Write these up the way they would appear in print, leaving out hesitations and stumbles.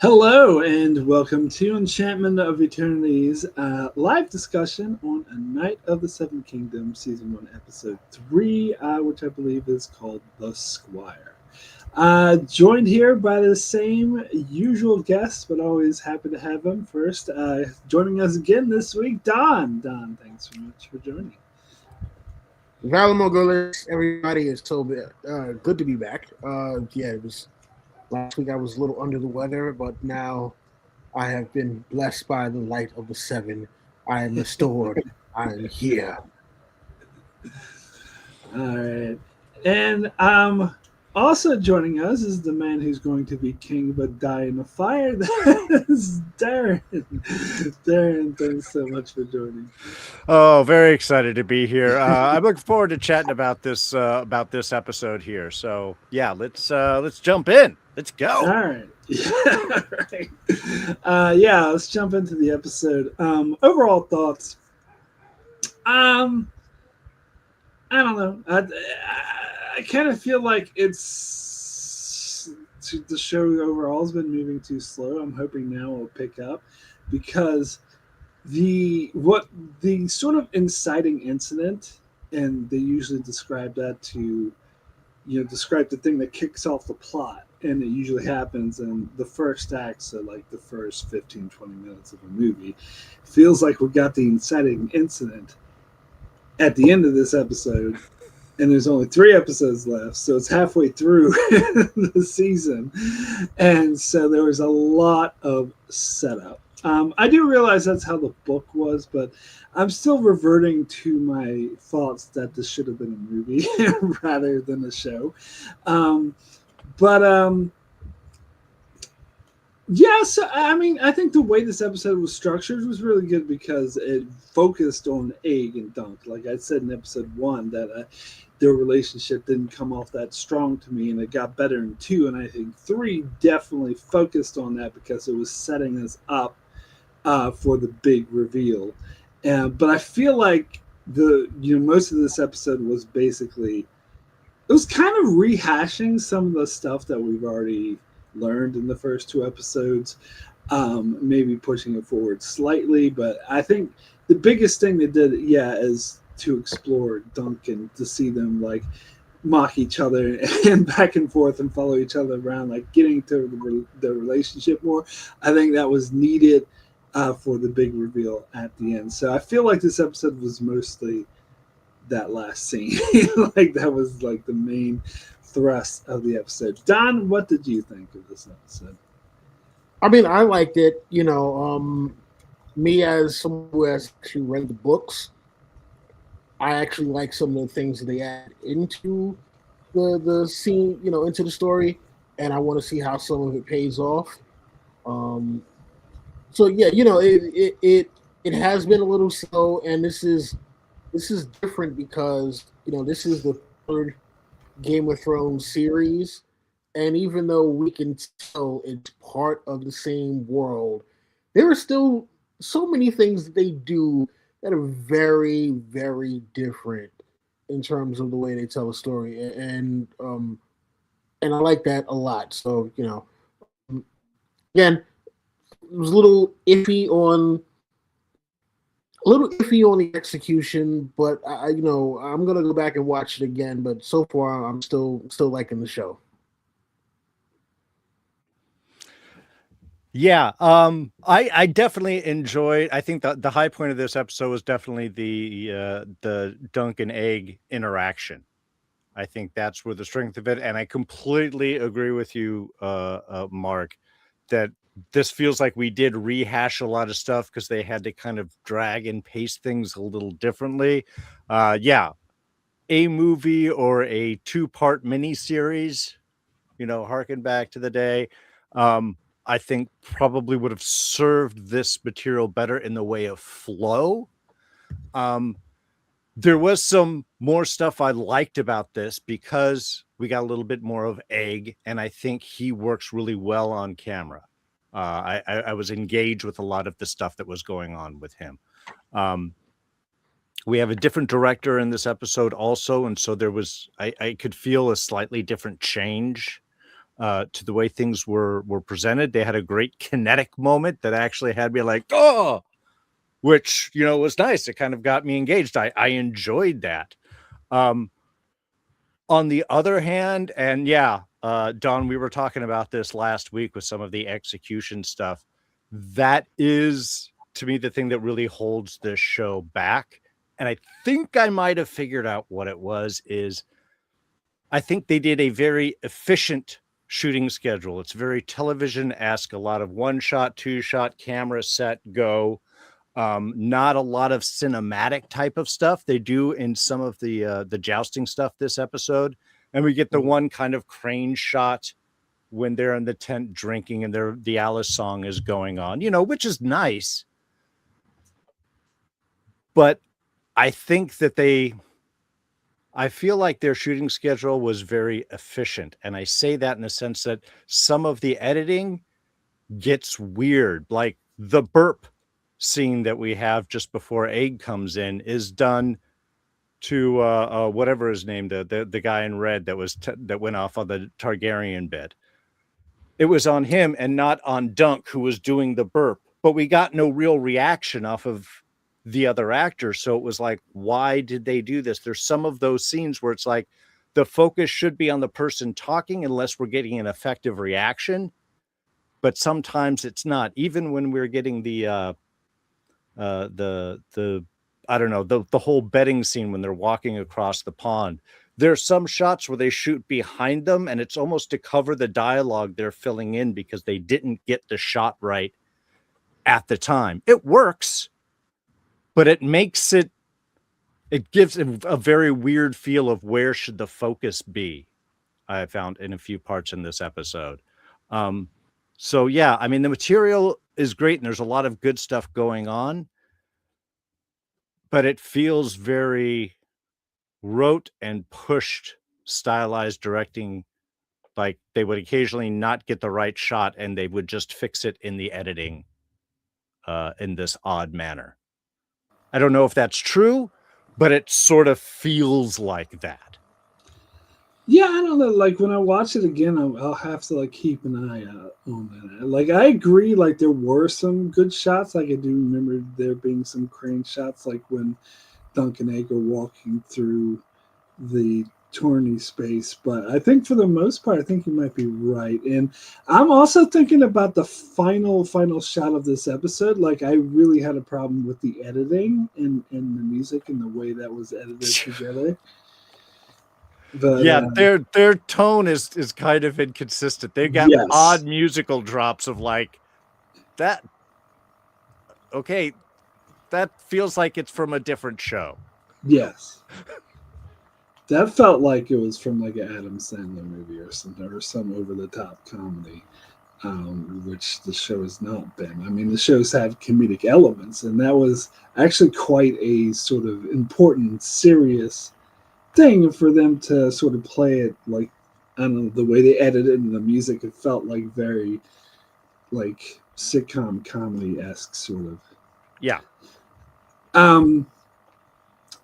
Hello and welcome to Enchantment of Eternity's live discussion on A Knight of the Seven Kingdoms, Season 1, Episode 3, which I believe is called The Squire. Joined here by the same usual guest, but always happy to have him first. Joining us again this week, Don. Don, thanks so much for joining. Valamogolis, everybody is so good to be back. Yeah, it was last week I was a little under the weather, but now I have been blessed by the light of the seven. I am restored. I am here. All right. And also joining us is the man who's going to be king but die in a fire. That is Darrin. Darrin, thanks so much for joining. Oh, very excited to be here. I'm looking forward to chatting about this episode here. So yeah, let's jump in. Let's go. All right. Yeah, right. Yeah, let's jump into the episode. Overall thoughts. Um, I don't know. I kind of feel like the show overall has been moving too slow. I'm hoping now it'll pick up because the sort of inciting incident, and they usually describe that to describe the thing that kicks off the plot, and it usually happens in the first act, so like the first 15-20 minutes of a movie. Feels like we got the inciting incident at the end of this episode, and there's only 3 episodes left, so it's halfway through the season, and so there was a lot of setup. I do realize that's how the book was, but I'm still reverting to my thoughts that this should have been a movie rather than a show. But yeah, so I mean, I think the way this episode was structured was really good because it focused on Egg and Dunk. Like I said in episode 1, that their relationship didn't come off that strong to me, and it got better in 2, and I think 3 definitely focused on that because it was setting us up for the big reveal. But I feel like most of this episode was basically, it was kind of rehashing some of the stuff that we've already learned in the first 2 episodes, maybe pushing it forward slightly. But I think the biggest thing they did, is to explore Duncan, to see them like mock each other and back and forth and follow each other around, like getting to the relationship more. I think that was needed for the big reveal at the end. So I feel like this episode was mostly that last scene. Like that was like the main thrust of the episode. Don, what did you think of this episode? I mean, I liked it. Me as someone who has actually read the books, I actually like some of the things that they add into the scene, into the story, and I want to see how some of it pays off. So yeah, it has been a little slow, and this is different because this is the third Game of Thrones series, and even though we can tell it's part of the same world, there are still so many things that they do that are very, very different in terms of the way they tell a story, and I like that a lot. So again, it was a little iffy on the execution, but I'm gonna go back and watch it again. But so far, I'm still liking the show. Yeah, I definitely enjoyed. I think the high point of this episode was definitely the Dunk and Egg interaction. I think that's where the strength of it, and I completely agree with you, Mark, that this feels like we did rehash a lot of stuff because they had to kind of drag and pace things a little differently. Yeah, a movie or a 2-part miniseries, harken back to the day, I think probably would have served this material better in the way of flow. There was some more stuff I liked about this because we got a little bit more of Egg, and I think he works really well on camera. I was engaged with a lot of the stuff that was going on with him. We have a different director in this episode also, and so there was I could feel a slightly different change to the way things were presented. They had a great kinetic moment that actually had me like, oh, which, you know, was nice. It kind of got me engaged. I enjoyed that. On the other hand, and yeah, Don, we were talking about this last week with some of the execution stuff. That is, to me, the thing that really holds this show back. And I think I might have figured out what it was. Is I think they did a very efficient shooting schedule. It's very television-esque, a lot of one-shot, two-shot, camera set, go. Not a lot of cinematic type of stuff. They do in some of the jousting stuff this episode. And we get the one kind of crane shot when they're in the tent drinking and the Alice song is going on, you know, which is nice. But I think that I feel like their shooting schedule was very efficient. And I say that in the sense that some of the editing gets weird. Like the burp scene that we have just before Egg comes in is done to whatever his name, the guy in red that went off on the Targaryen bed. It was on him and not on Dunk, who was doing the burp. But we got no real reaction off of the other actor. So it was like, why did they do this? There's some of those scenes where it's like the focus should be on the person talking unless we're getting an effective reaction. But sometimes it's not. Even when we're getting the I don't know, the whole betting scene when they're walking across the pond. There's some shots where they shoot behind them and it's almost to cover the dialogue they're filling in because they didn't get the shot right at the time. It works, but it gives a very weird feel of where should the focus be, I found in a few parts in this episode. So yeah, I mean, the material is great and there's a lot of good stuff going on, but it feels very rote and pushed stylized directing. Like they would occasionally not get the right shot and they would just fix it in the editing in this odd manner. I don't know if that's true, but it sort of feels like that. Yeah, I don't know. Like when I watch it again, I'll have to like keep an eye out on that. Like I agree, like there were some good shots. Like I do remember there being some crane shots, like when Dunk and Egg are walking through the tourney space. But I think for the most part, I think you might be right. And I'm also thinking about the final shot of this episode. Like I really had a problem with the editing and the music and the way that was edited together. But, yeah, their tone is kind of inconsistent. They've got odd musical drops of like that. Okay, that feels like it's from a different show. Yes. That felt like it was from like an Adam Sandler movie or something, or some over-the-top comedy, which the show has not been. I mean, the shows have comedic elements, and that was actually quite a sort of important, serious thing for them to sort of play it like, I don't know, the way they edited and the music, it felt like very like sitcom comedy-esque sort of. Yeah.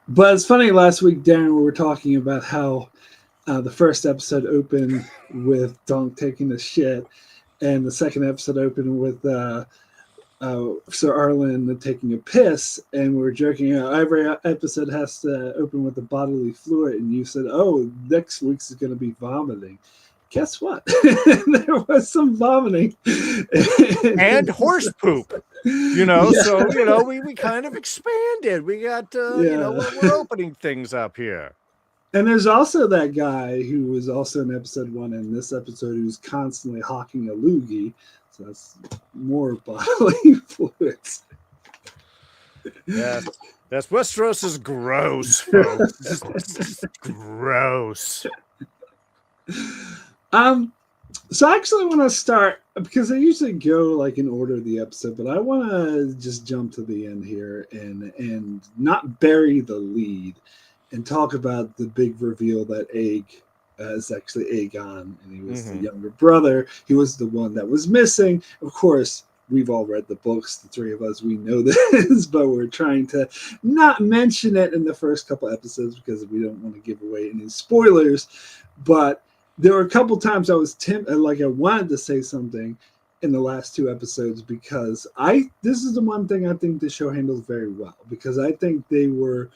But it's funny, last week, Darrin, we were talking about how the first episode opened with Dunk taking a shit, and the second episode opened with Sir Arlen taking a piss, and we were joking, every episode has to open with a bodily fluid, and you said, oh, next week's is going to be vomiting. Guess what? There was some vomiting. And horse poop. You know, yeah. So, you know, we kind of expanded. We got, you know, we're opening things up here. And there's also that guy who was also in episode 1 and this episode who's constantly hawking a loogie. So that's more bodily fluids. Yeah, that's Westeros is gross, folks. Gross. So I actually want to start, because I usually go like in order of the episode, but I want to just jump to the end here and not bury the lead and talk about the big reveal that Egg is actually Aegon, and he was the younger brother. He was the one that was missing. Of course, we've all read the books, the three of us, we know this, but we're trying to not mention it in the first couple episodes because we don't want to give away any spoilers. But there were a couple times I was like I wanted to say something in the last two episodes because this is the one thing I think the show handles very well because I think they were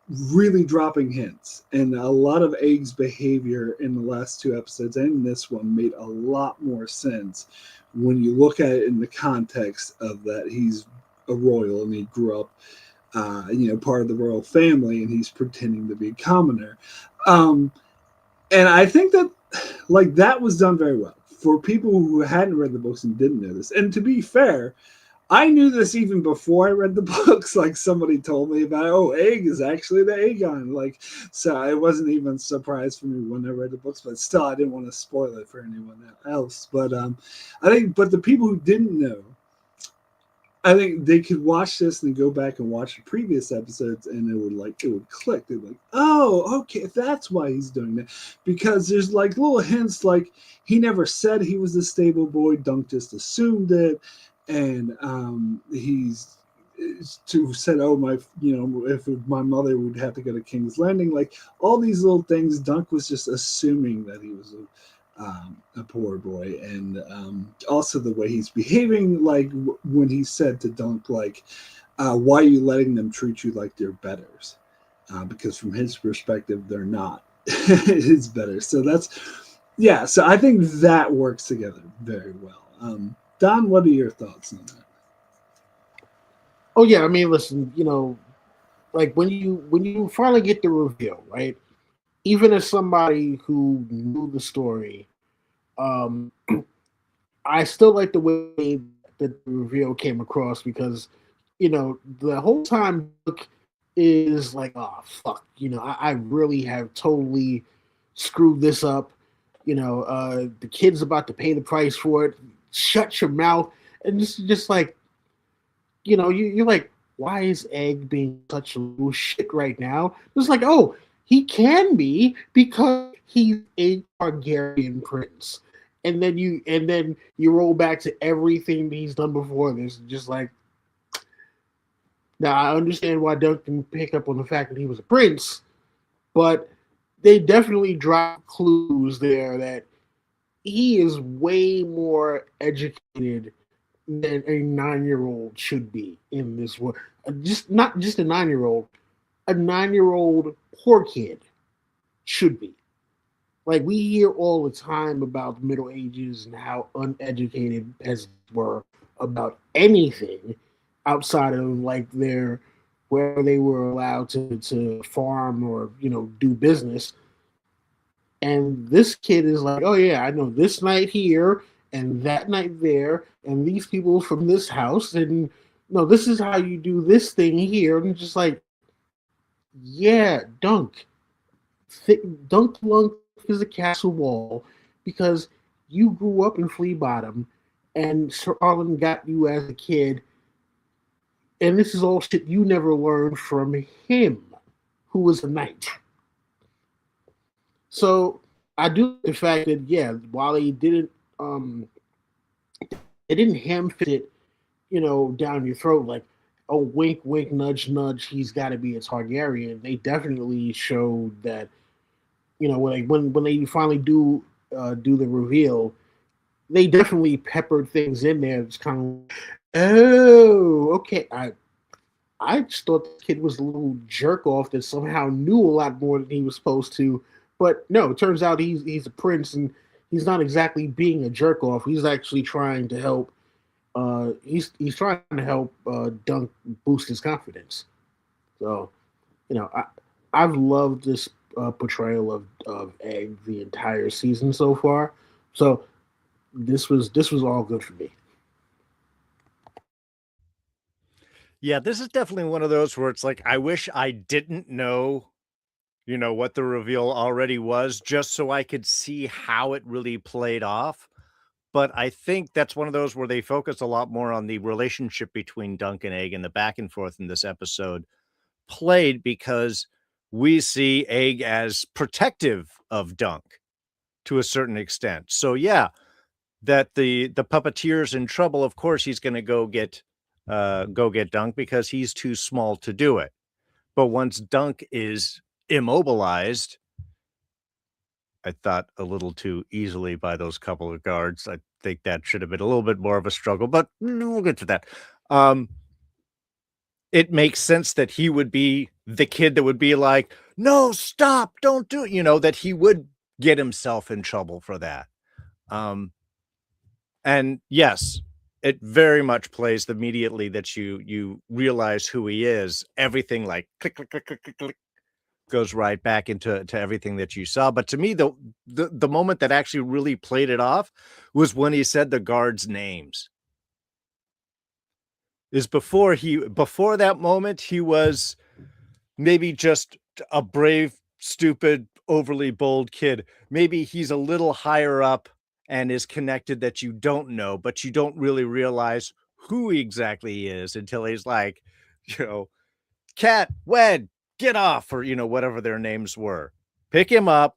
really dropping hints and a lot of Egg's behavior in the last two episodes and this one made a lot more sense when you look at it in the context of that he's a royal and he grew up part of the royal family and he's pretending to be a commoner. And I think that like that was done very well for people who hadn't read the books and didn't know this. And to be fair, I knew this even before I read the books. Like somebody told me about, oh, Egg is actually the Aegon. Like, so it wasn't even a surprise for me when I read the books. But still, I didn't want to spoil it for anyone else. But I think, but the people who didn't know, I think they could watch this and go back and watch the previous episodes, and it would click. They'd be like, oh, okay, that's why he's doing that. Because there's like little hints, like he never said he was a stable boy. Dunk just assumed it. And he's said, "Oh my, if my mother would have to go to King's Landing." Like all these little things, Dunk was just assuming that he was a poor boy, and also the way he's behaving, like when he said to Dunk, like, "Why are you letting them treat you like they're betters?" Because from his perspective, they're not his betters. So so I think that works together very well. Don, what are your thoughts on that? Oh yeah, I mean, listen, like when you finally get the reveal, right? Even as somebody who knew the story, um, I still like the way that the reveal came across because, the whole time Book is like, oh fuck, I really have totally screwed this up. The kid's about to pay the price for it. Shut your mouth, and just like, you're like, why is Egg being such a little shit right now? It's like, oh, he can be because he's a Targaryen prince. And then you roll back to everything that he's done before this, just like, now I understand why Doug can pick up on the fact that he was a prince, but they definitely drop clues there that he is way more educated than a 9-year-old should be in this world. Just not just a 9-year-old, a 9-year-old poor kid should be. Like we hear all the time about the Middle Ages and how uneducated peasants were about anything outside of like their where they were allowed to farm or do business. And this kid is like, oh yeah, I know this night here and that night there, and these people from this house, and no, this is how you do this thing here. And just like, yeah, dunk lunk is a castle wall because you grew up in Flea Bottom, and Sir Arlen got you as a kid, and this is all shit you never learned from him, who was a knight. So I do the fact that while he didn't it didn't ham fit it, down your throat like, oh, wink, wink, nudge, nudge, he's got to be a Targaryen. They definitely showed that, when they finally do the reveal, they definitely peppered things in there. It's kind of, oh, okay. I just thought the kid was a little jerk off that somehow knew a lot more than he was supposed to. But no, it turns out he's a prince and he's not exactly being a jerk off. He's actually trying to help. He's trying to help Dunk boost his confidence. So, I've loved this portrayal of Egg the entire season so far. So this was all good for me. Yeah, this is definitely one of those where it's like, I wish I didn't know, what the reveal already was, just so I could see how it really played off. But I think that's one of those where they focus a lot more on the relationship between Dunk and Egg and the back and forth in this episode played because we see Egg as protective of Dunk to a certain extent. So yeah, that the puppeteer's in trouble, of course he's going to go get Dunk because he's too small to do it. But once Dunk is immobilized, I thought a little too easily by those couple of guards. I think that should have been a little bit more of a struggle, but we'll get to that. It makes sense that he would be the kid that would be like, no, stop, don't do it, that he would get himself in trouble for that. And yes, it very much plays immediately that you realize who he is. Everything like click, click, click, click, click, click goes right back into everything that you saw. But to me, the moment that actually really played it off was when he said the guards' names. Is before that moment, he was maybe just a brave, stupid, overly bold kid. Maybe he's a little higher up and is connected that you don't know, but you don't really realize who exactly he is until he's like, Cat, Wed, get off, or, whatever their names were. Pick him up.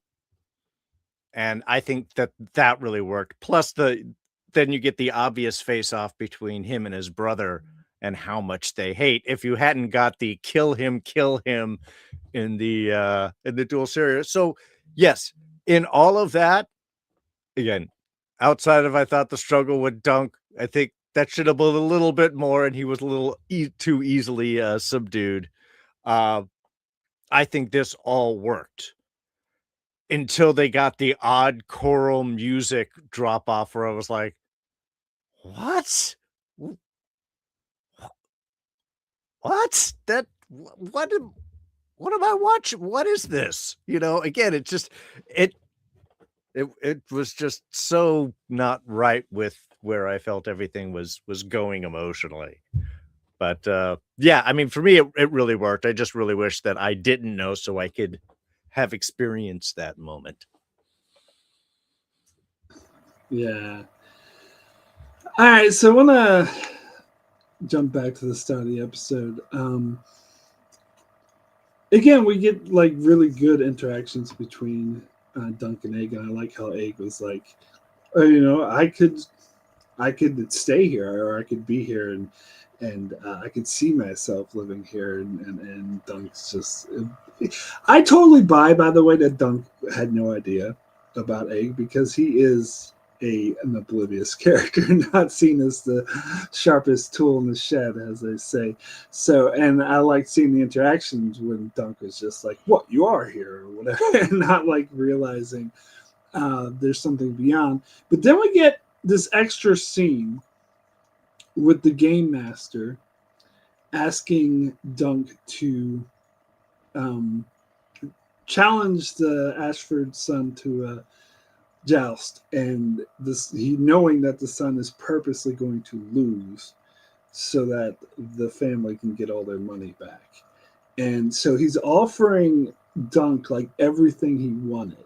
And I think that really worked. Plus then you get the obvious face off between him and his brother and how much they hate. If you hadn't got the kill him in the dual series. So yes, in all of that, again, outside of I thought the struggle with Dunk, I think that should have been a little bit more, and he was a little too easily subdued. I think this all worked until they got the odd choral music drop off where I was like, what? What? What am I watching? What is this? Again, it was just so not right with where I felt everything was going emotionally. But yeah, I mean, for me, it really worked. I just really wish that I didn't know so I could have experienced that moment. Yeah. All right, so I want to jump back to the start of the episode. Again, we get like really good interactions between Dunk and Egg, and I like how Egg was like, I could stay here, or I could be here, and I could see myself living here, and Dunk's just. I totally buy, by the way, that Dunk had no idea about Egg because he is an oblivious character, not seen as the sharpest tool in the shed, as they say. So, and I like seeing the interactions when Dunk is just like, "What, you are here," or whatever, and not like realizing there's something beyond. But then we get this extra scene with the game master asking Dunk to challenge the Ashford son to a joust, and he knowing that the son is purposely going to lose so that the family can get all their money back. And so he's offering Dunk like everything he wanted.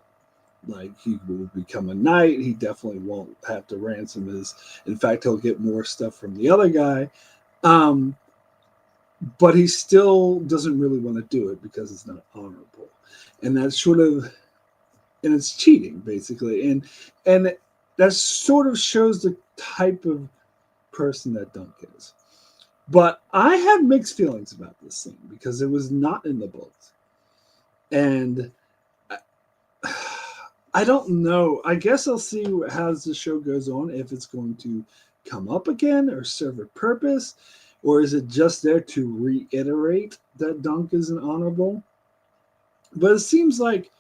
Like he will become a knight. He definitely won't have to ransom his. In fact, he'll get more stuff from the other guy. But he still doesn't really want to do it because it's not honorable. And that's sort of, and it's cheating basically. And that sort of shows the type of person that Dunk is. But I have mixed feelings about this scene because it was not in the books. And I don't know. I guess I'll see how the show goes on, if it's going to come up again or serve a purpose, or is it just there to reiterate that Dunk isn't honorable? But it seems like,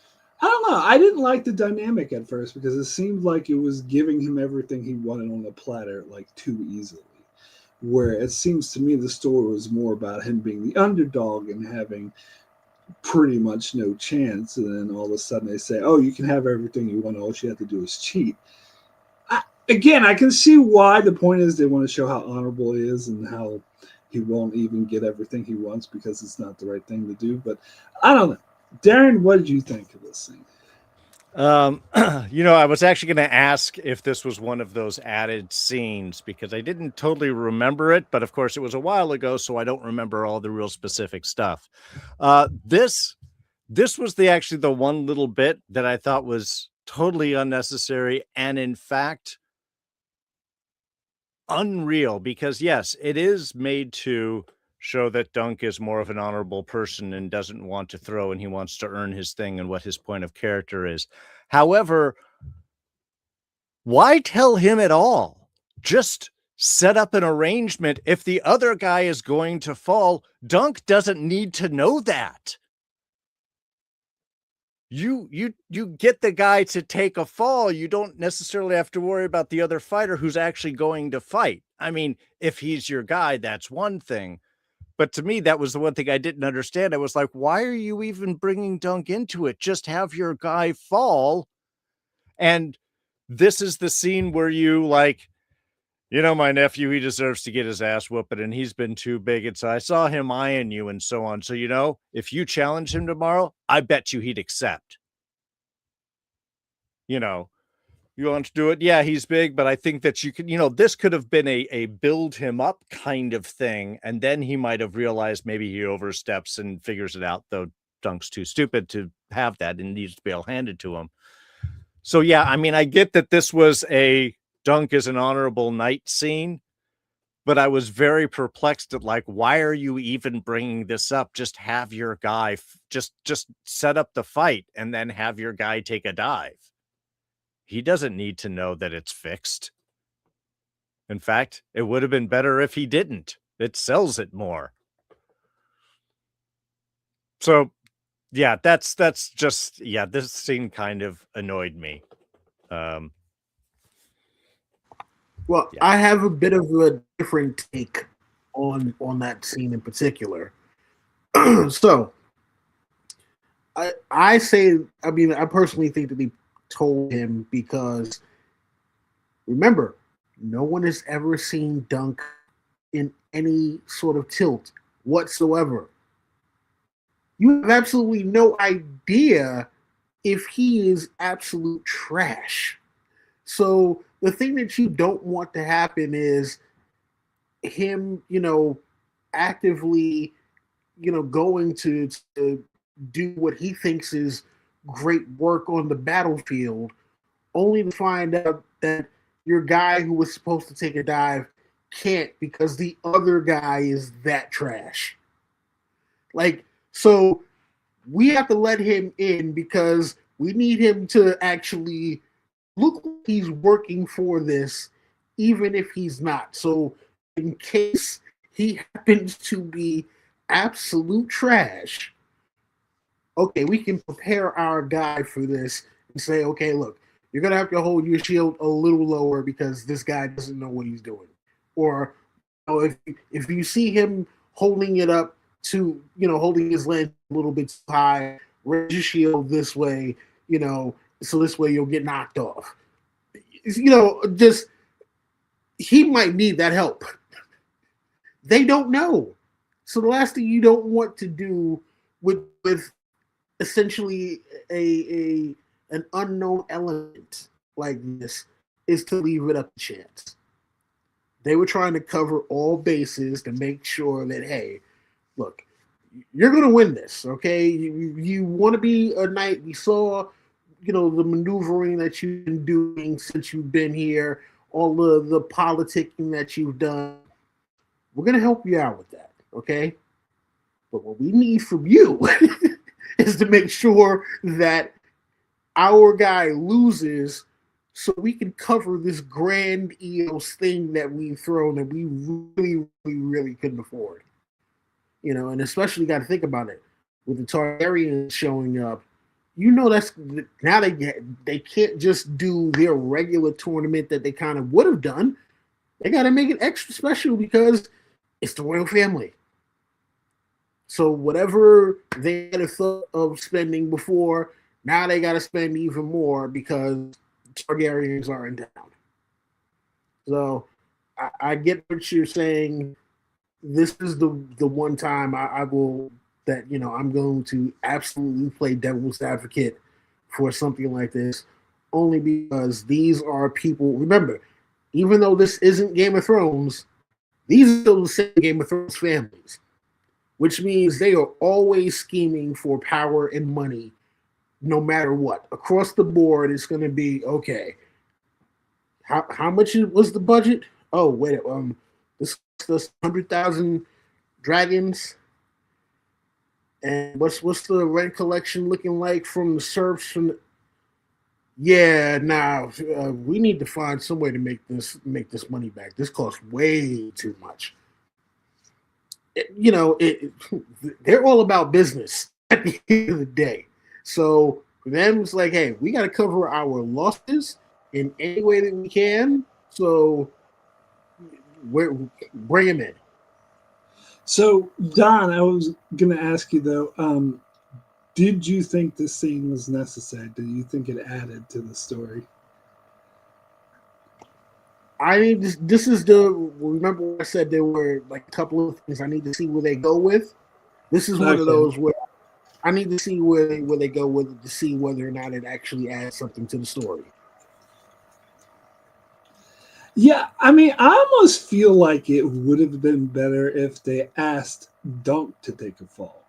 I don't know. I didn't like the dynamic at first because it seemed like it was giving him everything he wanted on a platter, like too easily. Where it seems to me the story was more about him being the underdog and having pretty much no chance, and then all of a sudden they say, "Oh, you can have everything you want. All you have to do is cheat." Again, I can see why the point is they want to show how honorable he is and how he won't even get everything he wants because it's not the right thing to do. But I don't know, Darren, what did you think of this thing? I was actually going to ask if this was one of those added scenes because I didn't totally remember it, but of course it was a while ago, so I don't remember all the real specific stuff. This was actually the one little bit that I thought was totally unnecessary and in fact unreal because yes, it is made to show that Dunk is more of an honorable person and doesn't want to throw and he wants to earn his thing and what his point of character is. However, why tell him at all? Just set up an arrangement. If the other guy is going to fall, Dunk doesn't need to know that. You get the guy to take a fall. You don't necessarily have to worry about the other fighter who's actually going to fight. I mean, if he's your guy, that's one thing. But to me, that was the one thing I didn't understand. I was like, why are you even bringing Dunk into it? Just have your guy fall. And this is the scene where you like, my nephew, he deserves to get his ass whooped, and he's been too big. And so I saw him eyeing you and so on. So, if you challenge him tomorrow, I bet you he'd accept. You want to do it? Yeah, he's big, but I think that you can, this could have been a build him up kind of thing. And then he might have realized maybe he oversteps and figures it out, though Dunk's too stupid to have that and needs to be all handed to him. So, yeah, I mean, I get that this was a Dunk is an honorable knight scene, but I was very perplexed at like, why are you even bringing this up? Just have your guy, just set up the fight and then have your guy take a dive. He doesn't need to know that it's fixed. In fact, it would have been better if he didn't. It sells it more. So, yeah, that's just, this scene kind of annoyed me. Well, yeah. I have a bit of a different take on that scene in particular. So, I personally think that they told him because, remember, no one has ever seen Dunk in any sort of tilt whatsoever. You have absolutely no idea if he is absolute trash. So the thing that you don't want to happen is him, actively, going to do what he thinks is great work on the battlefield, only to find out that your guy who was supposed to take a dive can't because the other guy is that trash. So we have to let him in because we need him to actually look like he's working for this, even if he's not. So in case he happens to be absolute trash, okay, we can prepare our guy for this and say, okay, look, you're going to have to hold your shield a little lower because this guy doesn't know what he's doing. Or if you see him holding it up to, holding his lance a little bit high, raise your shield this way, so this way you'll get knocked off. Just he might need that help. They don't know. So the last thing you don't want to do with essentially an unknown element like this is to leave it up to chance. They were trying to cover all bases to make sure that, hey, look, you're going to win this, okay? You want to be a knight. We saw, the maneuvering that you've been doing since you've been here, all the politicking that you've done. We're going to help you out with that, okay? But what we need from you is to make sure that our guy loses so we can cover this grand EOS thing that we've thrown that we really, really, really couldn't afford. And especially got to think about it. With the Targaryens showing up, that's now they can't just do their regular tournament that they kind of would have done. They got to make it extra special because it's the royal family. So whatever they had a thought of spending before, now they got to spend even more because Targaryens are in town. So I get what you're saying. This is the one time I will that I'm going to absolutely play devil's advocate for something like this, only because these are people. Remember, even though this isn't Game of Thrones, these are still the same Game of Thrones families, which means they are always scheming for power and money, no matter what. Across the board, it's going to be okay. How much was the budget? Oh wait, this 100,000 dragons. And what's the rent collection looking like from the serfs? yeah, now we need to find some way to make this money back. This costs way too much. They're all about business at the end of the day. So for them, it's like, hey, we got to cover our losses in any way that we can. So bring him in. So, Don, I was going to ask you though, did you think this scene was necessary? Did you think it added to the story? I need this is the remember what I said there were like a couple of things I need to see where they go with. This is one of those where I need to see where they go with it to see whether or not it actually adds something to the story. Yeah, I mean, I almost feel like it would have been better if they asked Dunk to take a fall,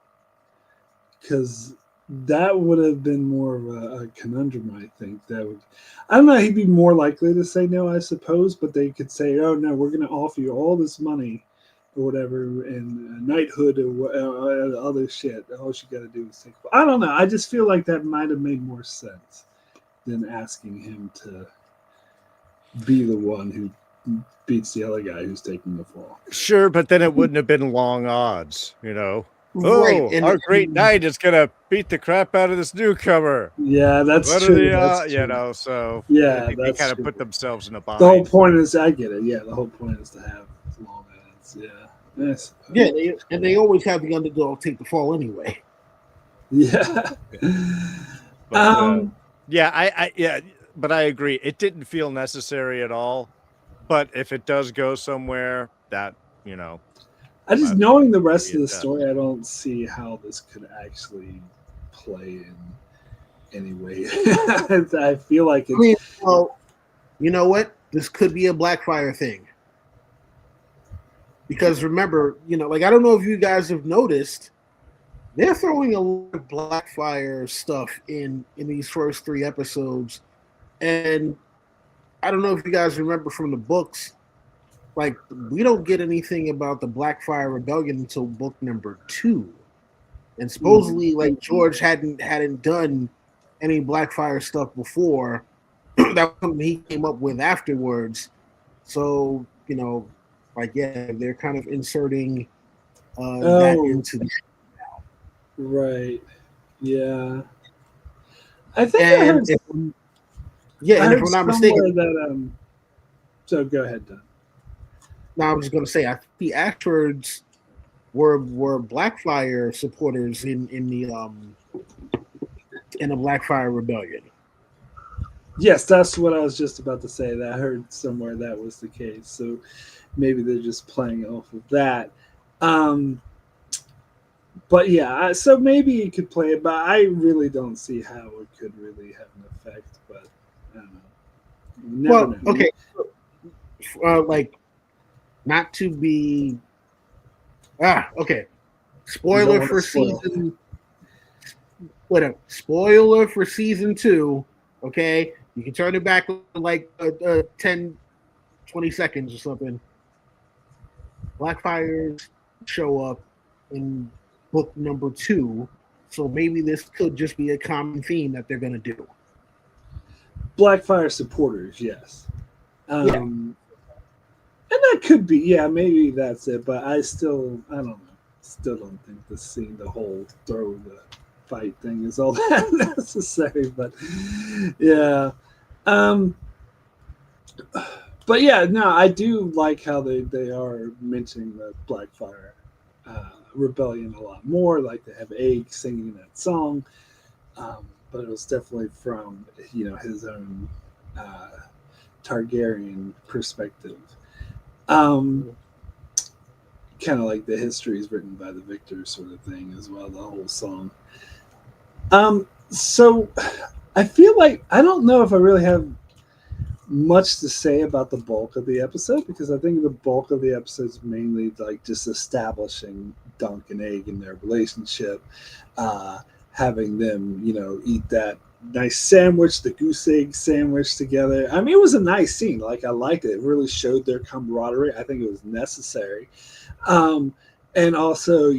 because that would have been more of a conundrum. I think that would. I don't know. He'd be more likely to say no, I suppose. But they could say, "Oh no, we're going to offer you all this money, or whatever, and knighthood or other shit. All you got to do is take." I don't know. I just feel like that might have made more sense than asking him to be the one who beats the other guy who's taking the fall. Sure, but then it wouldn't have been long odds, you know. Right, Oh, our great knight is gonna beat the crap out of this newcomer. Yeah, that's true. That's true. You know, so yeah, I think they kind of true. put themselves in a bind. The whole point is, I get it. Yeah, the whole point is to have long odds. Yeah, yes. Yeah, and they always have the underdog take the fall anyway. Yeah. But, yeah, but I agree. It didn't feel necessary at all. But if it does go somewhere, that I just knowing the rest of the story, I don't see how this could actually play in any way. I feel like it's. I mean, well, you know what? This could be a Blackfire thing. Because remember, like I don't know if you guys have noticed, they're throwing a lot of Blackfire stuff in these first 3 episodes, and I don't know if you guys remember from the books. Like, we don't get anything about the Blackfire Rebellion until book number 2. And supposedly, like, George hadn't done any Blackfire stuff before. That was something he came up with afterwards. So, they're kind of inserting that into the show now. Right. Yeah. I think I heard if I'm not mistaken. That, so go ahead, Don. No, I was just going to say, I think the Ashfords were Blackfire supporters in the Blackfire Rebellion. Yes, that's what I was just about to say. That I heard somewhere that was the case. So maybe they're just playing off of that. But yeah, so maybe you could play it, but I really don't see how it could really have an effect. But I don't know. Never know. Okay. Like, not to be okay. Spoiler for season. Whatever. Spoiler for season 2. Okay, you can turn it back like 10, 20 seconds or something. Blackfires show up in book number 2, so maybe this could just be a common theme that they're going to do. Blackfire supporters, yes. And that could be, yeah, maybe that's it. But I don't know. Still don't think the whole throw the fight thing is all that necessary. But yeah. But yeah, no, I do like how they are mentioning the Blackfire Rebellion a lot more. Like they have Egg singing that song. But it was definitely from his own Targaryen perspective. Kind of like the history is written by the victor sort of thing as well, the whole song. So I feel like I don't know if I really have much to say about the bulk of the episode, because I think the bulk of the episode is mainly like just establishing Dunk and Egg and their relationship, having them, eat that nice sandwich, the goose egg sandwich together. I mean, it was a nice scene. Like, I liked it. It really showed their camaraderie. I think it was necessary. And also,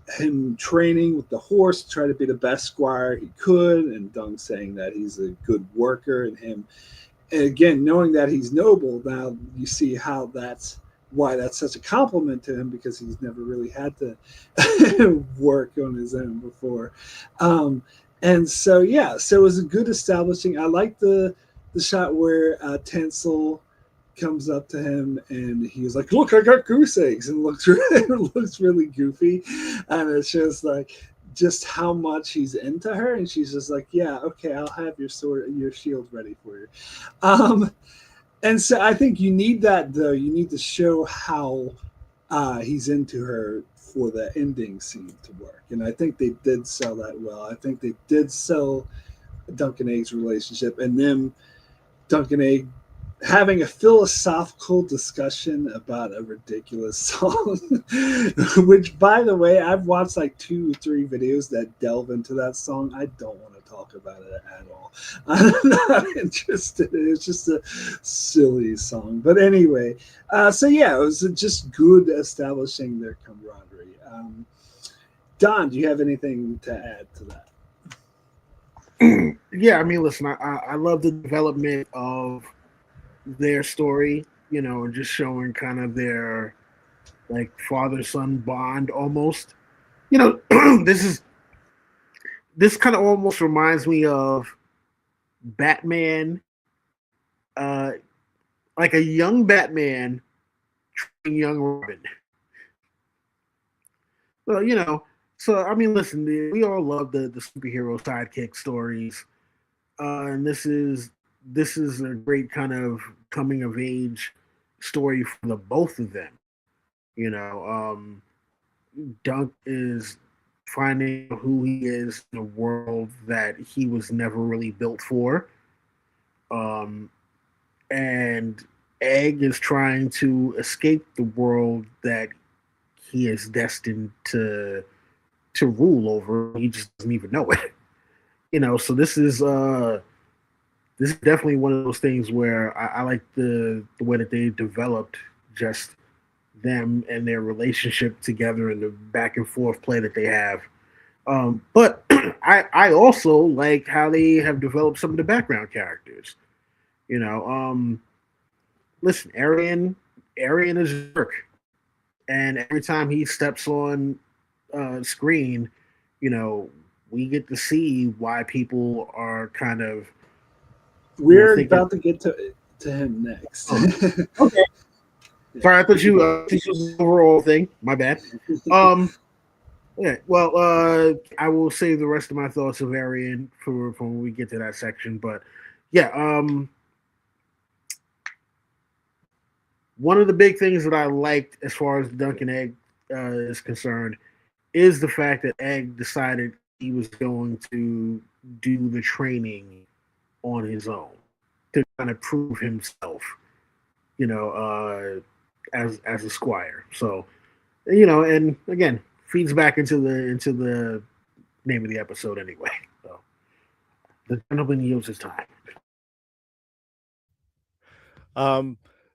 him training with the horse to try to be the best squire he could, and Dunk saying that he's a good worker, and him, and again, knowing that he's noble. Now you see how that's why that's such a compliment to him, because he's never really had to work on his own before. And so yeah, so it was a good establishing. I like the shot where Tencel comes up to him and he's like, "Look, I got goose eggs," and looks looks really goofy, and it's just like just how much he's into her, and she's just like, "Yeah, okay, I'll have your sword, your shield ready for you." Um, and so I think you need that though. You need to show how he's into her for the ending scene to work, and I think they did sell that well. I think they did sell Duncan Egg's relationship, and them Duncan Egg having a philosophical discussion about a ridiculous song, which, by the way, I've watched like 2 or 3 videos that delve into that song. I don't want to talk about it at all. I'm not interested. It's just a silly song. But anyway, so yeah, it was just good establishing their camaraderie. Don, do you have anything to add to that? Yeah, I mean, listen, I love the development of their story, and just showing kind of their like father son bond almost. This is this kind of almost reminds me of Batman, uh, like a young Batman training young Robin. Well, so I mean, listen, we all love the superhero sidekick stories, and this is a great kind of coming of age story for the both of them. You know, Dunk is finding who he is in a world that he was never really built for. Um, and Egg is trying to escape the world that he is destined to rule over. He just doesn't even know it. So this is definitely one of those things where I like the way that they developed just them and their relationship together and the back and forth play that they have. But I also like how they have developed some of the background characters. You know, listen, Arian is a jerk, and every time he steps on screen, we get to see why people are kind of We're thinking. about to get to him next. Oh, okay. Sorry, I thought you this was the overall thing. My bad. Yeah. Well, I will save the rest of my thoughts of Arian for when we get to that section. But yeah, one of the big things that I liked as far as Duncan Egg is concerned is the fact that Egg decided he was going to do the training on his own to kind of prove himself, as a squire. So, and again, feeds back into the name of the episode anyway. So, the gentleman yields his time.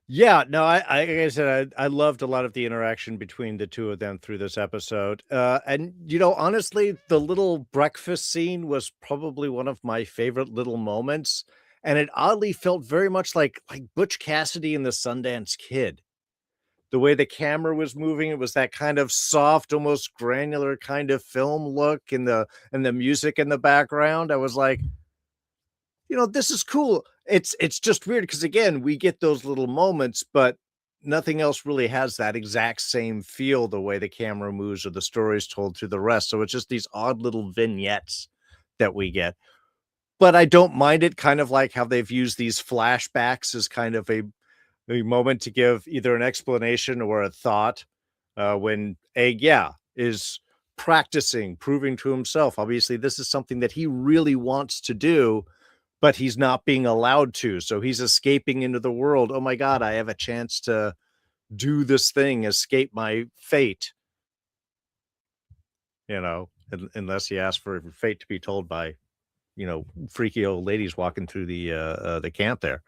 Yeah, no, like I said, I loved a lot of the interaction between the two of them through this episode. And honestly, the little breakfast scene was probably one of my favorite little moments. And it oddly felt very much like Butch Cassidy and the Sundance Kid. The way the camera was moving, it was that kind of soft, almost granular kind of film look, and the music in the background. I was like, this is cool. It's just weird because again, we get those little moments, but nothing else really has that exact same feel, the way the camera moves or the story is told through the rest. So it's just these odd little vignettes that we get. But I don't mind it, kind of like how they've used these flashbacks as kind of a moment to give either an explanation or a thought, when Egg, is practicing, proving to himself. Obviously, this is something that he really wants to do, but he's not being allowed to. So he's escaping into the world. Oh my God, I have a chance to do this thing, escape my fate, unless he asks for fate to be told by, freaky old ladies walking through the camp there.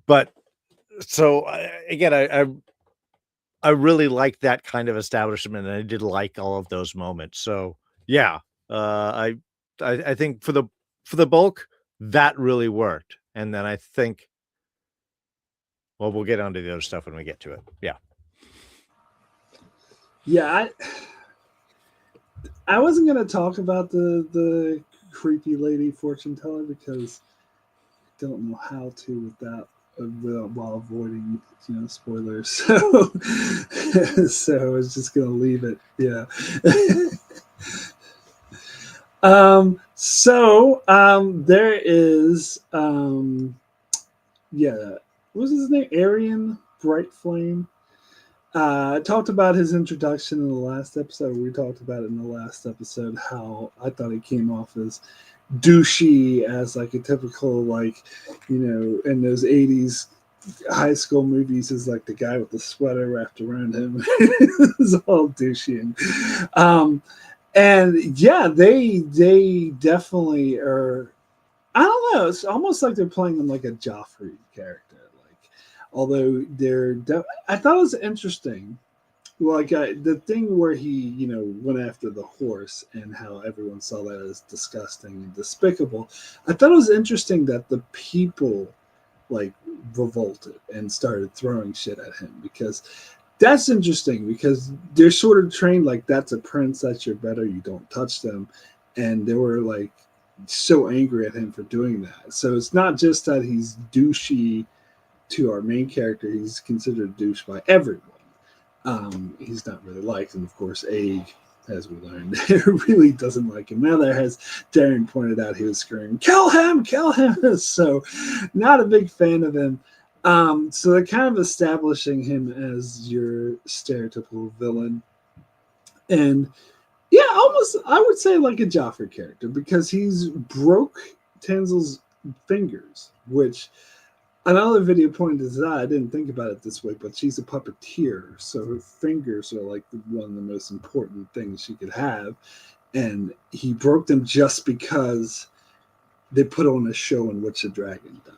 But so again, I I really like that kind of establishment, and I did like all of those moments. So yeah, I think for the bulk that really worked, and then I think, well, we'll get onto the other stuff when we get to it. Yeah. Yeah, I wasn't gonna talk about the creepy lady fortune teller because I don't know how to without while avoiding spoilers. So I was just gonna leave it. Yeah. There is yeah, what was his name? Arian Bright Flame. I talked about his introduction in the last episode. We talked about it in the last episode how I thought he came off as douchey, as like a typical, like, in those 80s high school movies, is like the guy with the sweater wrapped around him. It's all douchey. And yeah, they definitely are. I don't know. It's almost like they're playing him like a Joffrey character. Like, although I thought it was interesting. Like the thing where he, went after the horse and how everyone saw that as disgusting and despicable. I thought it was interesting that the people like revolted and started throwing shit at him, because that's interesting, because they're sort of trained like, that's a prince, that's your better, you don't touch them. And they were like so angry at him for doing that. So it's not just that he's douchey to our main character, he's considered a douche by everyone. He's not really liked, and of course Aig, as we learned, really doesn't like him. Now, there, as Darrin pointed out, he was screaming, kill him, kill him. So not a big fan of him. So they're kind of establishing him as your stereotypical villain. And yeah, almost, I would say like a Joffrey character, because he's broke Tansel's fingers, which another video pointed this out. I didn't think about it this way, but she's a puppeteer, so her fingers are like one of the most important things she could have. And he broke them just because they put on a show in which a dragon died,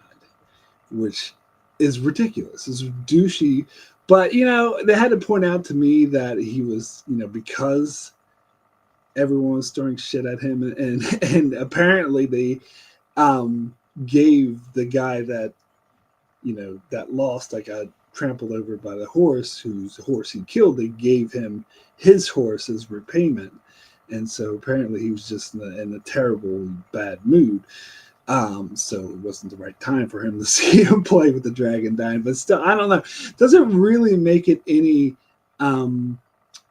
which is ridiculous. It's douchey. But, they had to point out to me that he was, because everyone was throwing shit at him, and apparently they gave the guy that that lost, that got trampled over by the horse, whose horse he killed, they gave him his horse as repayment. And so apparently he was just in a terrible bad mood. So it wasn't the right time for him to see him play with the dragon dying. But still, I don't know. Doesn't really make it any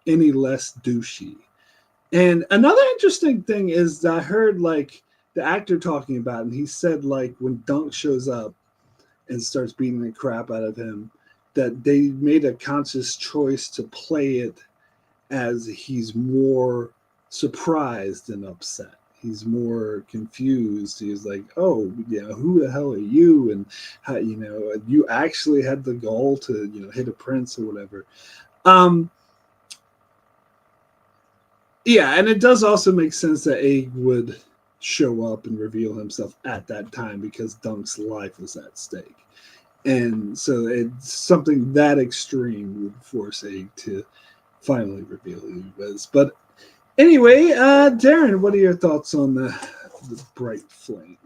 less douchey. And another interesting thing is that I heard like the actor talking about it, and he said like when Dunk shows up and starts beating the crap out of him, that they made a conscious choice to play it as he's more surprised and upset. He's more confused. He's like, oh, who the hell are you? And how, you actually had the goal to, hit a prince or whatever. Yeah, and it does also make sense that Aig would show up and reveal himself at that time, because Dunk's life was at stake. And so it's something that extreme would force Aig to finally reveal who he was. But anyway, Darrin, what are your thoughts on the bright flame?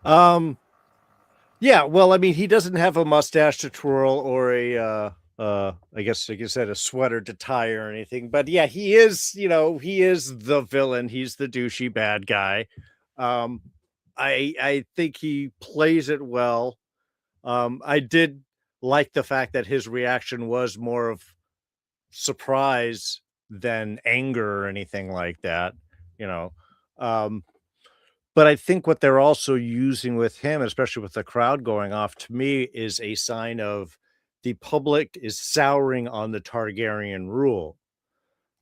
Yeah, well, I mean, he doesn't have a mustache to twirl or a I guess like you said, a sweater to tie or anything. But yeah, he is, he is the villain. He's the douchey bad guy. I think he plays it well. I did like the fact that his reaction was more of surprise than anger or anything like that, you know. But I think what they're also using with him, especially with the crowd going off, to me is a sign of the public is souring on the Targaryen rule.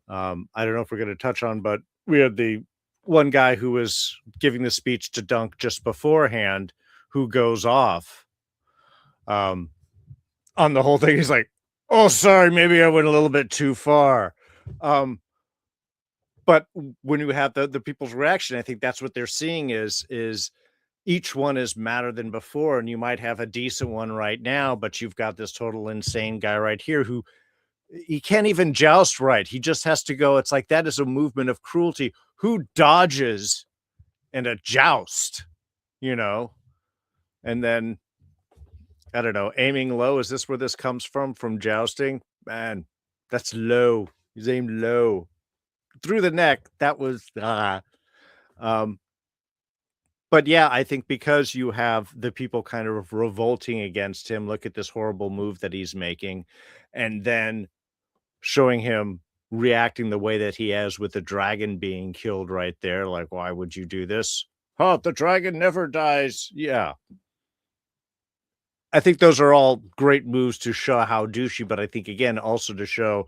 I don't know if we're going to touch on, but we had the one guy who was giving the speech to Dunk just beforehand, who goes off on the whole thing. He's like, "Oh, sorry, maybe I went a little bit too far." But when you have the people's reaction, I think that's what they're seeing is each one is madder than before, and you might have a decent one right now, but you've got this total insane guy right here who he can't even joust right. He just has to go. It's like that is a movement of cruelty. Who dodges in a joust, you know? And then, I don't know, aiming low. Is this where this comes from jousting? Man, that's low. He's aimed low. Through the neck. That was, um, but yeah, I think because you have the people kind of revolting against him, look at this horrible move that he's making, and then showing him reacting the way that he has with the dragon being killed right there. Like, why would you do this? Oh, the dragon never dies. Yeah. I think those are all great moves to show how douchey, but I think, again, also to show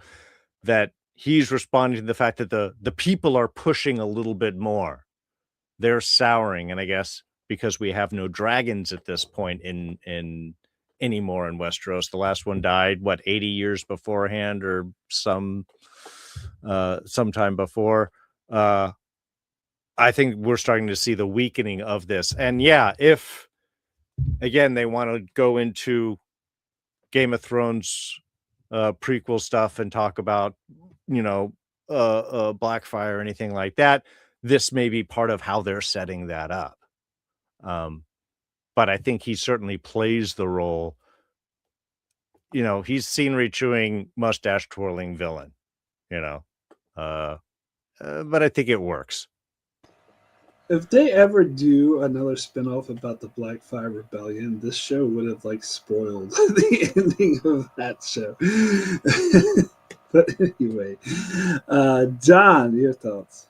that he's responding to the fact that the people are pushing a little bit more. They're souring, and I guess because we have no dragons at this point in anymore in Westeros. The last one died, what, 80 years beforehand or sometime before. I think we're starting to see the weakening of this. And yeah, if again they want to go into Game of Thrones prequel stuff and talk about, Blackfire or anything like that, this may be part of how they're setting that up. But I think he certainly plays the role. He's scenery chewing, mustache twirling villain, but I think it works. If they ever do another spinoff about the Blackfire Rebellion, this show would have spoiled the ending of that show. But anyway, John, your thoughts?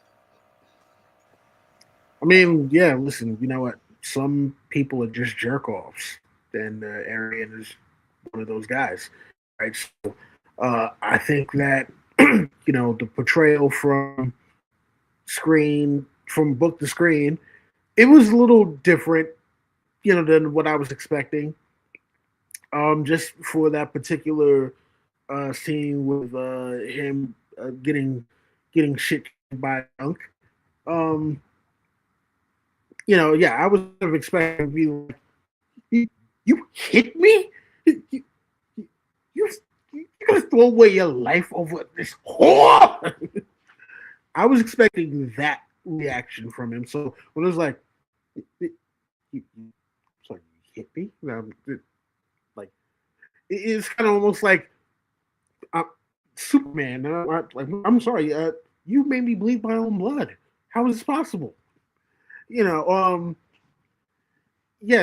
I mean, yeah, listen, you know what? Some people are just jerk offs, and Arian is one of those guys, right? So I think that the portrayal from book to screen, it was a little different, than what I was expecting. Just for that particular scene with him getting shit by Dunk. Yeah, I was expecting to be like, you hit me? You're gonna throw away your life over this whore? I was expecting that reaction from him. So when it was like, you hit me? Like, it's kind of almost like Superman. I'm sorry, you made me bleed my own blood. How is this possible? Yeah,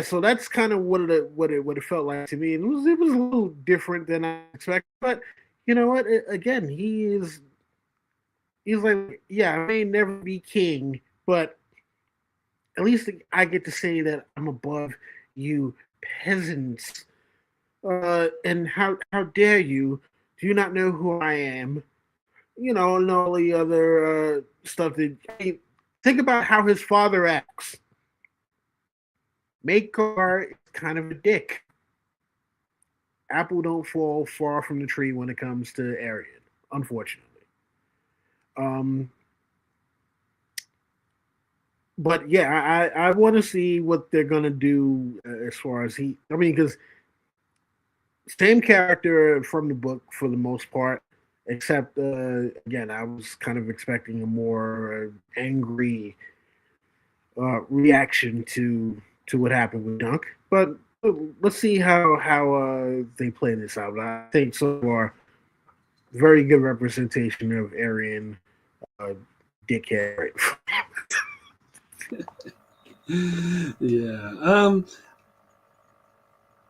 so that's kind of what it felt like to me. And it was a little different than I expected. But you know what? Again, he's like, yeah, I may never be king, but at least I get to say that I'm above you peasants. And how dare you? Do you not know who I am? And all the other stuff that. Think about how his father acts. Makar is kind of a dick. Apple don't fall far from the tree when it comes to Arian, unfortunately. But yeah, I want to see what they're gonna do as far as because same character from the book for the most part, except again, I was kind of expecting a more angry reaction to what happened with Dunk. But let's see how they play this out. I think so far, very good representation of Arian dickhead. Yeah.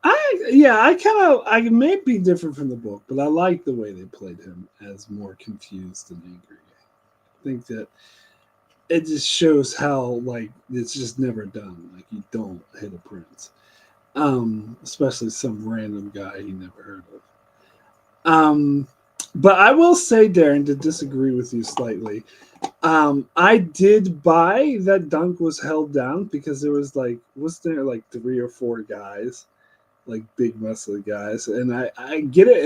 I may be different from the book, but I like the way they played him as more confused and angry. I think that it just shows how it's just never done. Like, you don't hit a prince, especially some random guy he never heard of. But I will say, Darrin, to disagree with you slightly, I did buy that Dunk was held down because there was there 3 or 4 guys, big muscly guys, and I get it.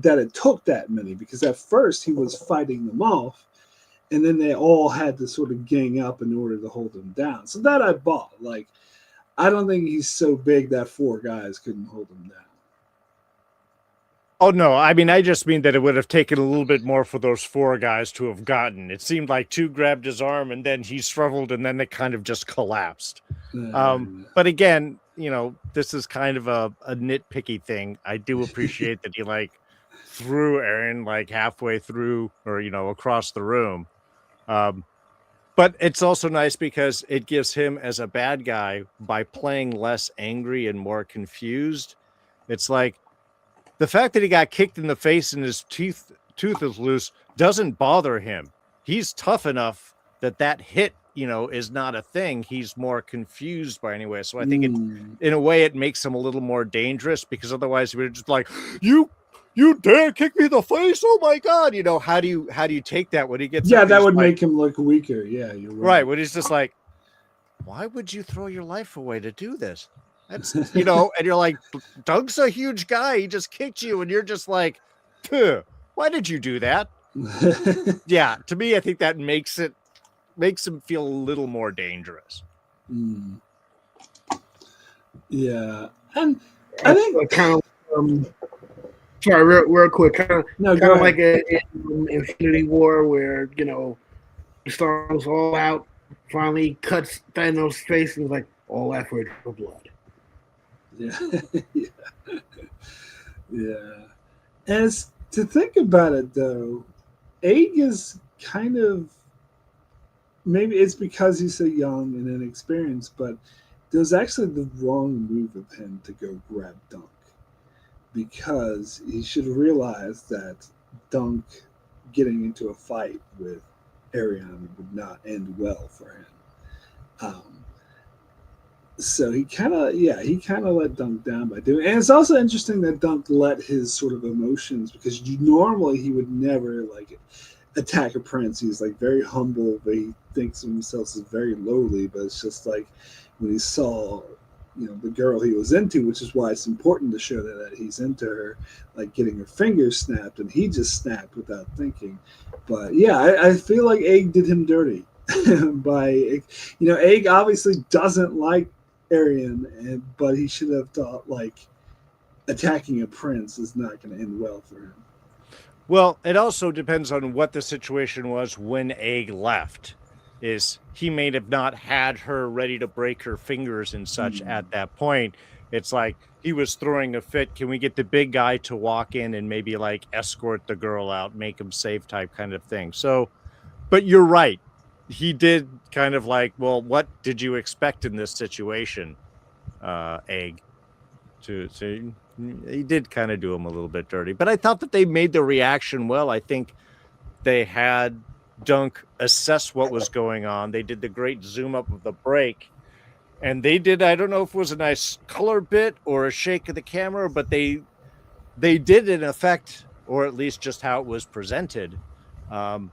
That it took that many, because at first he was fighting them off, and then they all had to sort of gang up in order to hold him down. So that I bought. I don't think he's so big that 4 guys couldn't hold him down. Oh, no. I mean, I just mean that it would have taken a little bit more for those 4 guys to have gotten. It seemed like 2 grabbed his arm and then he struggled and then it kind of just collapsed. But again, this is kind of a nitpicky thing. I do appreciate that he threw Aaron halfway through or, across the room. But it's also nice because it gives him as a bad guy by playing less angry and more confused. It's like, the fact that he got kicked in the face and his tooth is loose doesn't bother him. He's tough enough that hit, is not a thing. He's more confused by anyway. So I think in a way it makes him a little more dangerous because otherwise we're just like, you dare kick me in the face? Oh my God. How do you take that when he gets that would make him look weaker. Yeah, you're right. When he's just like, why would you throw your life away to do this? That's, and you're like, Doug's a huge guy. He just kicked you. And you're just like, why did you do that? Yeah. To me, I think that makes him feel a little more dangerous. Yeah. And I think kind of, sorry, real quick. Kind of like in Infinity War where, the stars all out, finally cuts Thanos' face and is like, all that for a drop of blood. Yeah. As to think about it, though, Aeg is kind of, maybe it's because he's so young and inexperienced, but it was actually the wrong move of him to go grab Dunk, because he should realize that Dunk getting into a fight with Ariana would not end well for him. So he kind of let Dunk down by doing it. And it's also interesting that Dunk let his sort of emotions, because normally he would never attack a prince. He's very humble, but he thinks of himself as very lowly. But it's just when he saw, the girl he was into, which is why it's important to show that he's into her, getting her fingers snapped, and he just snapped without thinking. But yeah, I feel like Aeg did him dirty by, Aeg obviously doesn't like Arian, but he should have thought attacking a prince is not going to end well for him. Well, it also depends on what the situation was when Aeg left. Is he may have not had her ready to break her fingers and such at that point. It's like he was throwing a fit. Can we get the big guy to walk in and maybe escort the girl out, make him safe type kind of thing. So, but you're right. He did kind of well, what did you expect in this situation, Aeg? He did kind of do him a little bit dirty. But I thought that they made the reaction well. I think they had Dunk assess what was going on. They did the great zoom up of the break. And they did, I don't know if it was a nice color bit or a shake of the camera, but they did in effect, or at least just how it was presented, that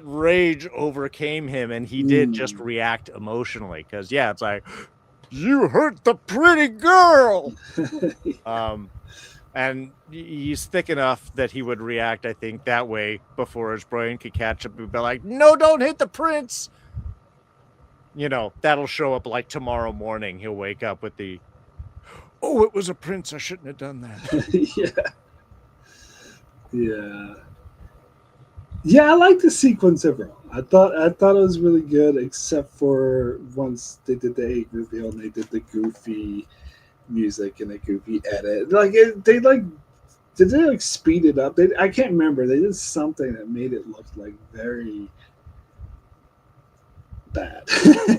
rage overcame him, and he did just react emotionally. Because it's you hurt the pretty girl. And he's thick enough that he would react, I think, that way before his brain could catch up and be like, no, don't hit the prince. That'll show up tomorrow morning. He'll wake up with it was a prince. I shouldn't have done that. Yeah, I like the sequence overall. I thought it was really good, except for once they did the Aeg reveal and they did the goofy music and the goofy edit. Did they speed it up? I can't remember. They did something that made it look very bad.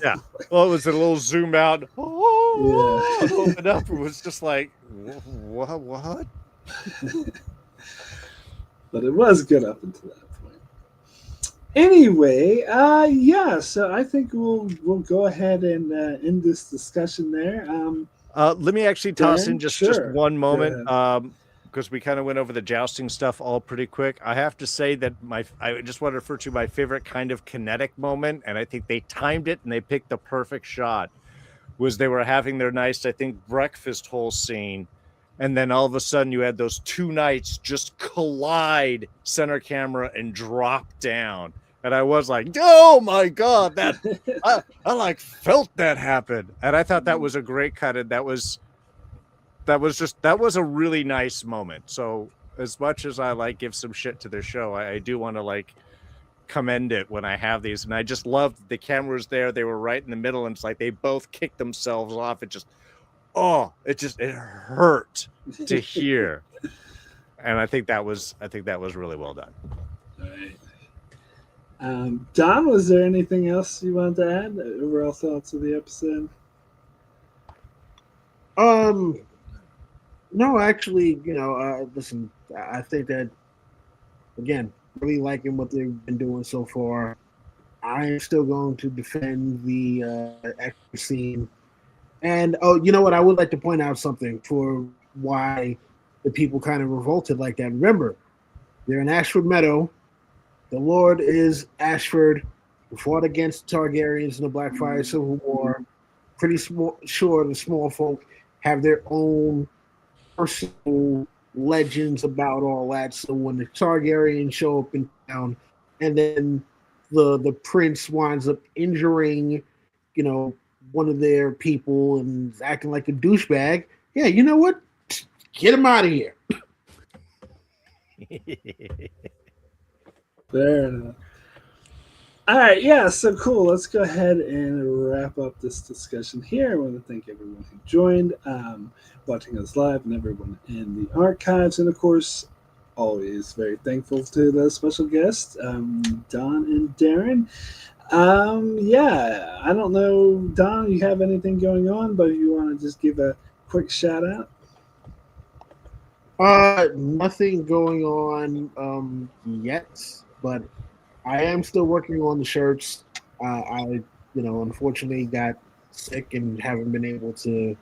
Yeah. Well, it was a little zoom out. Open up. It was just like, what? But it was good up until that point. Anyway, so I think we'll go ahead and end this discussion there. Let me actually toss Darrin? in just one moment, because we kind of went over the jousting stuff all pretty quick. I have to say that I just want to refer to my favorite kind of kinetic moment, and I think they timed it and they picked the perfect shot, was they were having their nice, I think, breakfast whole scene, and then all of a sudden you had those 2 knights just collide center camera and drop down. And I was like, oh my God, that I like felt that happen. And I thought that was a great cut. And that was a really nice moment. So as much as I like give some shit to the show, I do want to like commend it when I have these. And I just loved the cameras there. They were right in the middle. And it's like they both kicked themselves off. It hurt to hear. And I think that was really well done. All right. Don, was there anything else you wanted to add? Overall thoughts of the episode? No, actually, listen, I think that, again, really liking what they've been doing so far. I am still going to defend the action scene. And, you know what? I would like to point out something for why the people kind of revolted like that. Remember, they're in Ashford Meadow. The Lord is Ashford, who fought against Targaryens in the Blackfire Civil War. Pretty sure the small folk have their own personal legends about all that. So when the Targaryens show up in town, and then the prince winds up injuring, one of their people and acting like a douchebag, yeah, you know what? Get him out of here. Fair enough. All right, yeah, so cool. Let's go ahead and wrap up this discussion here. I want to thank everyone who joined, watching us live, and everyone in the archives. And, of course, always very thankful to the special guests, Don and Darrin. Yeah, I don't know, Don, you have anything going on, but you want to just give a quick shout-out? Nothing going on yet, but I am still working on the shirts. I unfortunately got sick and haven't been able to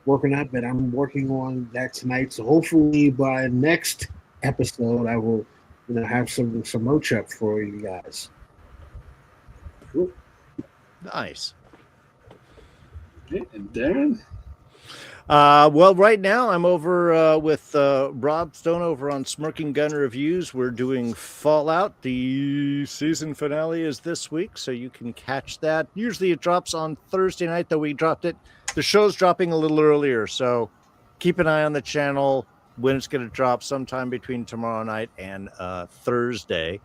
work on that, but I'm working on that tonight. So hopefully by next episode, I will, have some merch up for you guys. Cool. Nice. Okay, and Darrin? Well, right now I'm over with Rob Stone over on Smirking Gun Reviews. We're doing Fallout. The season finale is this week, so you can catch that. Usually it drops on Thursday night, though we dropped it. The show's dropping a little earlier, so keep an eye on the channel when it's going to drop sometime between tomorrow night and Thursday,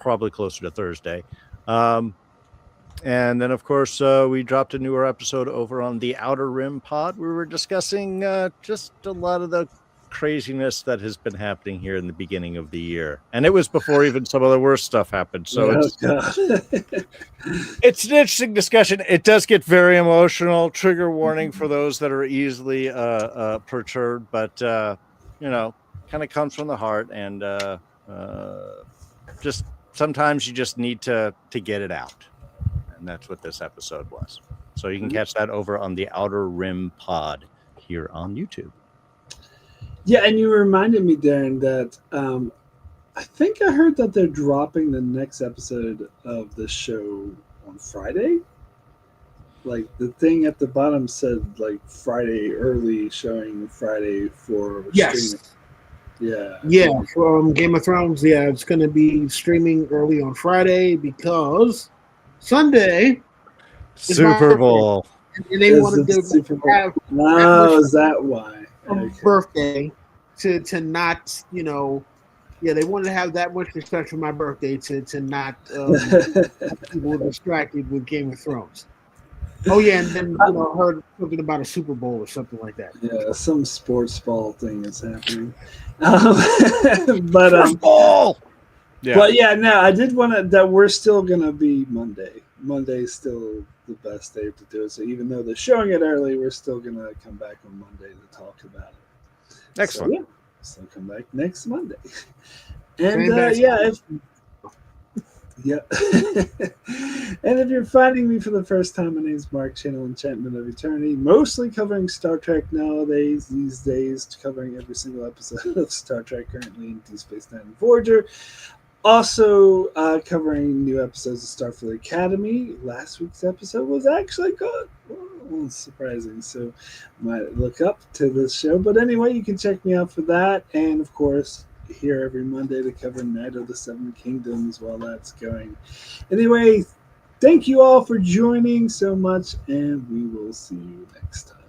probably closer to Thursday. And then, of course, we dropped a newer episode over on the Outer Rim pod. We were discussing just a lot of the craziness that has been happening here in the beginning of the year. And it was before even some of the worst stuff happened. So it's an interesting discussion. It does get very emotional. Trigger warning for those that are easily perturbed. But, kind of comes from the heart. And just sometimes you just need to get it out. And that's what this episode was. So you can catch that over on the Outer Rim pod here on YouTube. Yeah, and you reminded me, Darrin, that I think I heard that they're dropping the next episode of the show on Friday. Like, the thing at the bottom said, like, Friday early, showing Friday for streaming. Yeah, from Game of Thrones. Yeah, it's going to be streaming early on Friday because Sunday Super Bowl. And they wanted to have is that why? A birthday to not, they wanted to have that much respect for my birthday to not have people distracted with Game of Thrones. Oh yeah, and then heard something about a Super Bowl or something like that. Yeah, some sports ball thing is happening. But ball. Yeah. But yeah, no, I did want to that we're still gonna be Monday. Monday's still the best day to do it. So even though they're showing it early, we're still gonna come back on Monday to talk about it. Excellent. Yeah, so come back next Monday. And and if you're finding me for the first time, my name is Mark, channel Enchantment of Eternity, mostly covering Star Trek nowadays, these days, covering every single episode of Star Trek currently in Deep Space Nine and Voyager. Also covering new episodes of Starfleet Academy. Last week's episode was actually good. Well, surprising, so might look up to this show. But anyway, you can check me out for that. And, of course, here every Monday to cover Night of the Seven Kingdoms while that's going. Anyway, thank you all for joining so much, and we will see you next time.